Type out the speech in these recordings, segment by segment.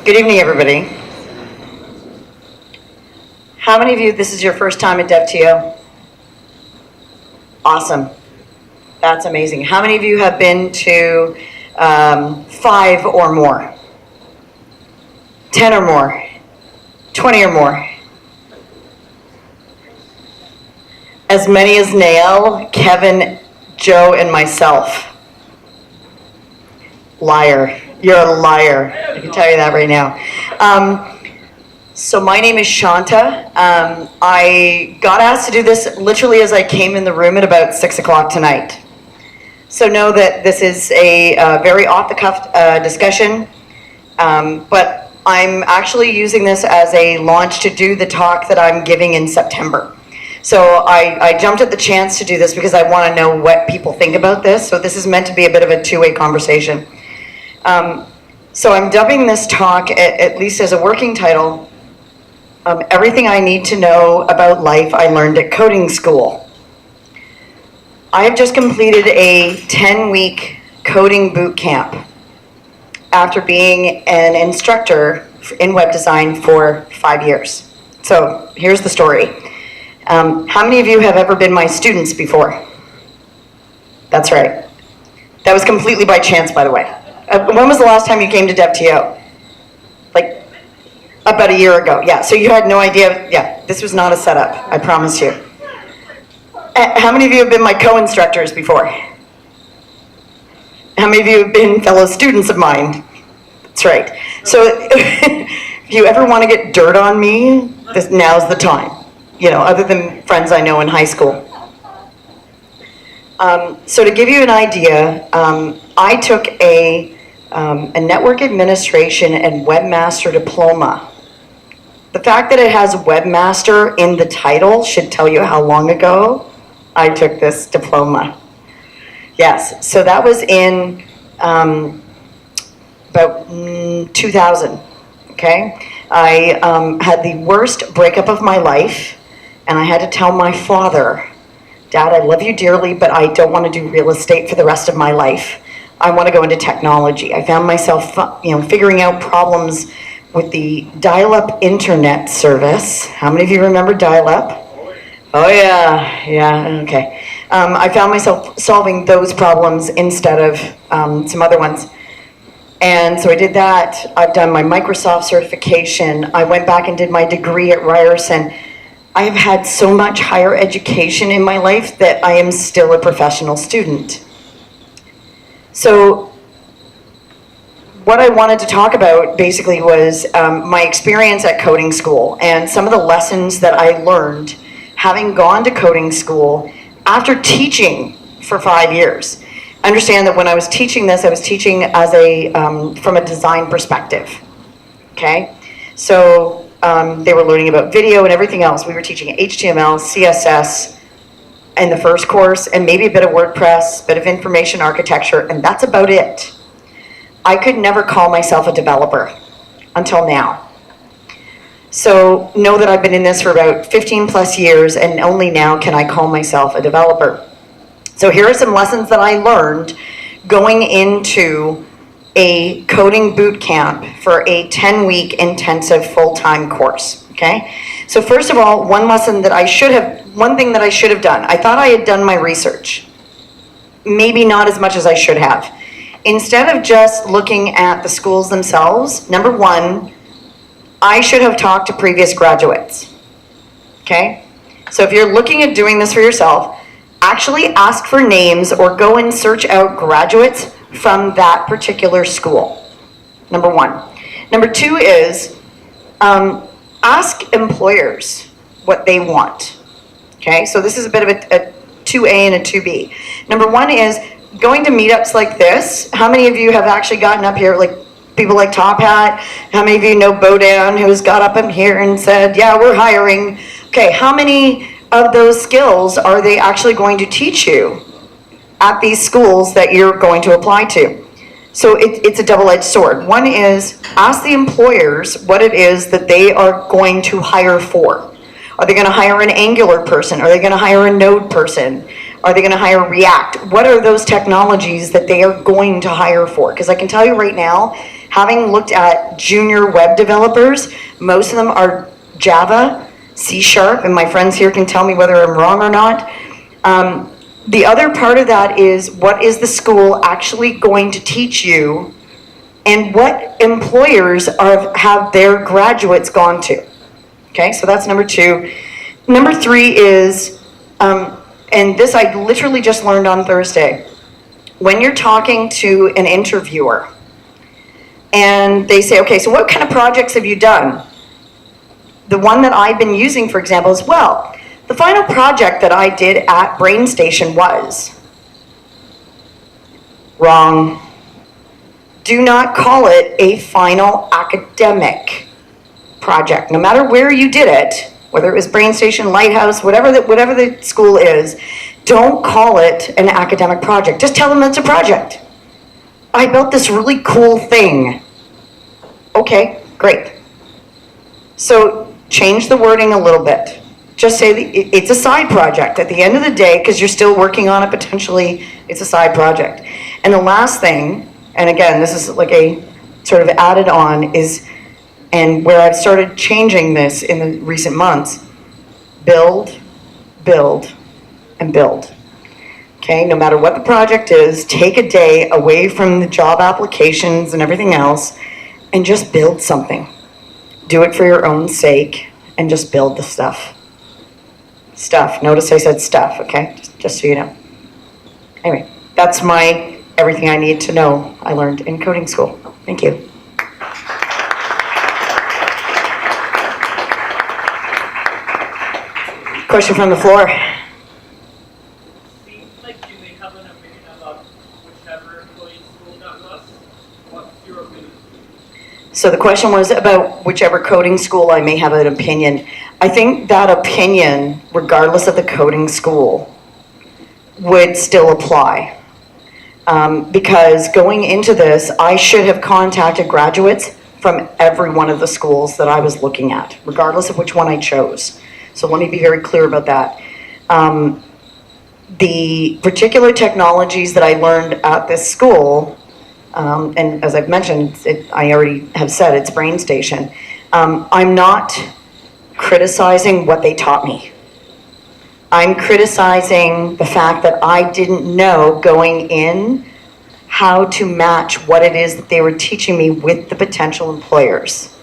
Good evening, everybody. How many of you, this is your first time at DevTO? Awesome. That's amazing. How many of you have been to 5 or more? 10 or more? 20 or more? As many as Nael, Kevin, Joe, and myself. Liar. You're a liar. I can tell you that right now. So my name is Shanta. I got asked to do this literally as I came in the room at about 6 o'clock tonight. So know that this is a very off-the-cuff discussion, but I'm actually using this as a launch to do the talk that I'm giving in September. So I jumped at the chance to do this because I want to know what people think about this. So this is meant to be a bit of a two-way conversation. So I'm dubbing this talk, at least as a working title, Everything I Need to Know About Life I Learned at Coding School. I have just completed a 10-week coding boot camp after being an instructor in web design for 5 years. So here's the story. How many of you have ever been my students before? That's right. That was completely by chance, by the way. When was the last time you came to DevTO? Like about a year ago. Yeah, so you had no idea. Yeah, this was not a setup, I promise you. How many of you have been my co-instructors before? How many of you have been fellow students of mine? That's right. So if you ever want to get dirt on me, now's the time. You know, other than friends I know in high school. So to give you an idea, I took a network administration and webmaster diploma. The fact that it has webmaster in the title should tell you how long ago I took this diploma. Yes, so that was in about 2000, okay? I had the worst breakup of my life, and I had to tell my father, Dad, I love you dearly, but I don't want to do real estate for the rest of my life. I want to go into technology. I found myself, figuring out problems with the dial-up internet service. How many of you remember dial-up? Oh yeah, okay. I found myself solving those problems instead of some other ones. And so I did that. I've done my Microsoft certification. I went back and did my degree at Ryerson. I have had so much higher education in my life that I am still a professional student. So what I wanted to talk about basically was my experience at coding school and some of the lessons that I learned having gone to coding school after teaching for 5 years. Understand that when I was teaching this, I was teaching as from a design perspective, okay? So they were learning about video and everything else. We were teaching HTML, CSS in the first course, and maybe a bit of WordPress, a bit of information architecture, and that's about it. I could never call myself a developer until now. So know that I've been in this for about 15 plus years, and only now can I call myself a developer. So here are some lessons that I learned going into a coding boot camp for a 10-week intensive full-time course, okay? So first of all, one thing that I should have done, I thought I had done my research. Maybe not as much as I should have. Instead of just looking at the schools themselves, number one, I should have talked to previous graduates, okay? So if you're looking at doing this for yourself, actually ask for names or go and search out graduates from that particular school, number one. Number two is ask employers what they want, okay? So this is a bit of a 2A and a 2B. Number one is going to meetups like this. How many of you have actually gotten up here, like people like Top Hat? How many of you know Bodan, who has got up in here and said, yeah, we're hiring? Okay, how many of those skills are they actually going to teach you at these schools that you're going to apply to? So it's a double-edged sword. One is ask the employers what it is that they are going to hire for. Are they going to hire an Angular person? Are they going to hire a Node person? Are they going to hire React? What are those technologies that they are going to hire for? Because I can tell you right now, having looked at junior web developers, most of them are Java, C#, and my friends here can tell me whether I'm wrong or not. The other part of that is, what is the school actually going to teach you, and what employers have their graduates gone to? Okay, so that's number 2. Number 3 is, and this I literally just learned on Thursday. When you're talking to an interviewer and they say, okay, so what kind of projects have you done? The one that I've been using, for example, is, well, the final project that I did at BrainStation was. Wrong. Do not call it a final academic project. No matter where you did it, whether it was BrainStation, Lighthouse, whatever the school is, don't call it an academic project. Just tell them it's a project. I built this really cool thing. Okay, great. So change the wording a little bit. Just say it's a side project. At the end of the day, because you're still working on it potentially, it's a side project. And the last thing, and again, this is like a sort of added on, is, and where I've started changing this in the recent months, build, build, and build. Okay, no matter what the project is, take a day away from the job applications and everything else, and just build something. Do it for your own sake, and just build the stuff. Stuff. Notice I said stuff, okay? Just so you know. Anyway, that's everything I need to know I learned in coding school. Thank you. Question from the floor. Seems like you may have an opinion about whichever coding school that was. What's your opinion? So the question was about whichever coding school I may have an opinion. I think that opinion, regardless of the coding school, would still apply. Because going into this, I should have contacted graduates from every one of the schools that I was looking at, regardless of which one I chose. So let me be very clear about that. The particular technologies that I learned at this school, and as I've mentioned, I already have said it's BrainStation. I'm not criticizing what they taught me. I'm criticizing the fact that I didn't know going in how to match what it is that they were teaching me with the potential employers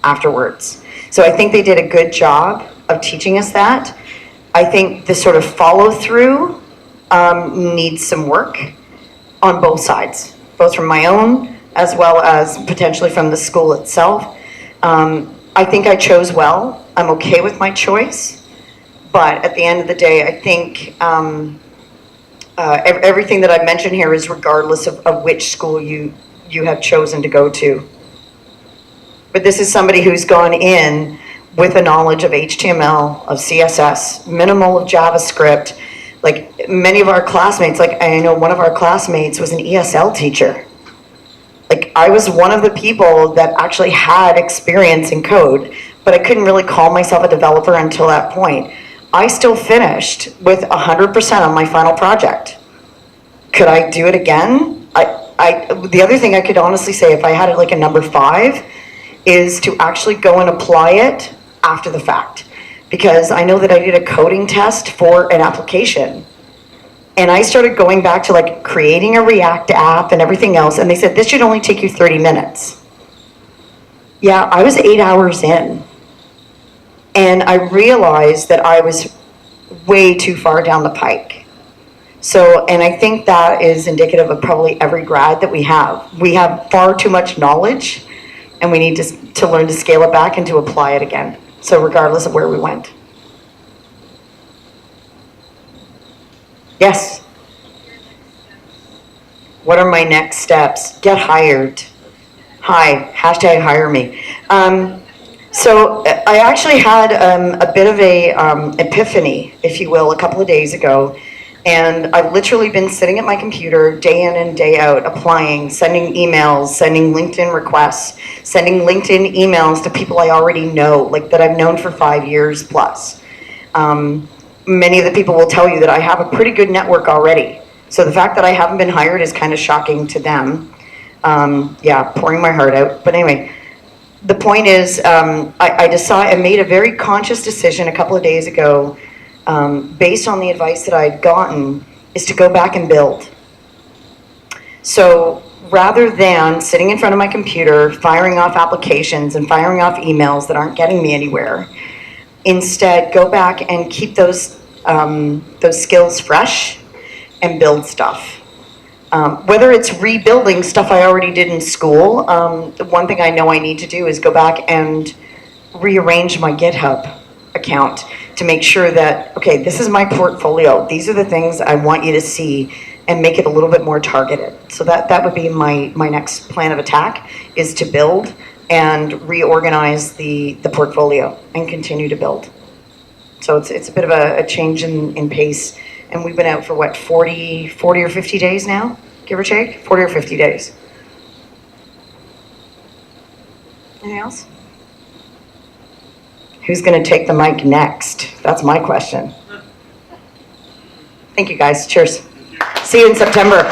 afterwards. So I think they did a good job of teaching us that. I think the sort of follow through needs some work on both sides, both from my own as well as potentially from the school itself. I think I chose well. I'm okay with my choice, but at the end of the day, I think everything that I've mentioned here is regardless of which school you have chosen to go to. But this is somebody who's gone in with a knowledge of HTML, of CSS, minimal of JavaScript. Like many of our classmates, like I know one of our classmates was an ESL teacher. Like I was one of the people that actually had experience in code, but I couldn't really call myself a developer until that point. I still finished with 100% on my final project. Could I do it again? The other thing I could honestly say, if I had it like a number 5, is to actually go and apply it after the fact. Because I know that I did a coding test for an application, and I started going back to like creating a React app and everything else, and they said, this should only take you 30 minutes. Yeah, I was 8 hours in. And I realized that I was way too far down the pike. So, and I think that is indicative of probably every grad that we have. We have far too much knowledge, and we need to learn to scale it back and to apply it again. So regardless of where we went. Yes? What are my next steps? Get hired. Hi, hashtag hire me. So I actually had a bit of a epiphany, if you will, a couple of days ago. And I've literally been sitting at my computer day in and day out, applying, sending emails, sending LinkedIn requests, sending LinkedIn emails to people I already know, like that I've known for 5 years plus. many of the people will tell you that I have a pretty good network already. So the fact that I haven't been hired is kind of shocking to them. Yeah, pouring my heart out. But anyway, the point is, I made a very conscious decision a couple of days ago, based on the advice that I'd gotten, is to go back and build. So rather than sitting in front of my computer, firing off applications and firing off emails that aren't getting me anywhere, instead go back and keep those skills fresh and build stuff. Whether it's rebuilding stuff I already did in school, the one thing I know I need to do is go back and rearrange my GitHub account to make sure that, okay, this is my portfolio. These are the things I want you to see, and make it a little bit more targeted. So that would be my next plan of attack, is to build and reorganize the portfolio and continue to build. So it's a bit of a change in pace. And we've been out for what, 40 or 50 days now, give or take? 40 or 50 days. Anything else? Who's going to take the mic next? That's my question. Thank you, guys. Cheers. See you in September.